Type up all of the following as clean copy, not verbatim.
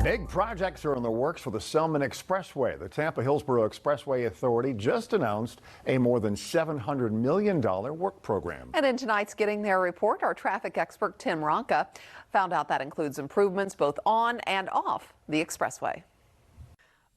Big projects are in the works for the Selmon Expressway. The Tampa-Hillsborough Expressway Authority just announced a more than $700 million work program. And in tonight's Getting There report, our traffic expert Tim Ronka found out that includes improvements both on and off the expressway.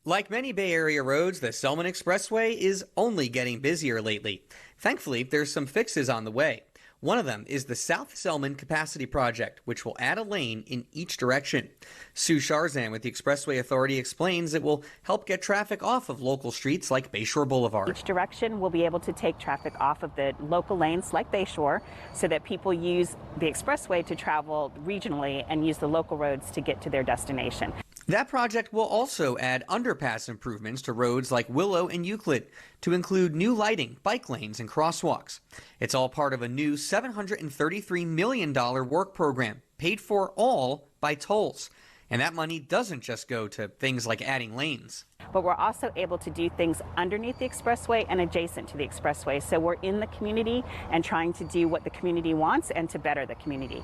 Like many Bay Area roads, the Selmon Expressway is only getting busier lately. Thankfully, there's some fixes on the way. One of them is the South Selmon Capacity Project, which will add a lane in each direction. Sue Chrzan with the Expressway Authority explains it will help get traffic off of local streets like Bayshore Boulevard. Each direction will be able to take traffic off of the local lanes like Bayshore so that people use the expressway to travel regionally and use the local roads to get to their destination. That project will also add underpass improvements to roads like Willow and Euclid to include new lighting, bike lanes, and crosswalks. It's all part of a new $733 million work program paid for all by tolls. And that money doesn't just go to things like adding lanes. But we're also able to do things underneath the expressway and adjacent to the expressway. So we're in the community and trying to do what the community wants and to better the community.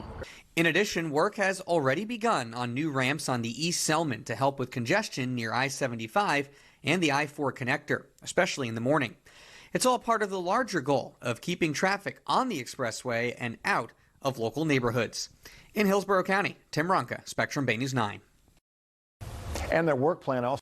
In addition, work has already begun on new ramps on the East Selmon to help with congestion near I-75 and the I-4 connector, especially in the morning. It's all part of the larger goal of keeping traffic on the expressway and out of local neighborhoods. In Hillsborough County, Tim Ronka, Spectrum Bay News 9. And their work plan also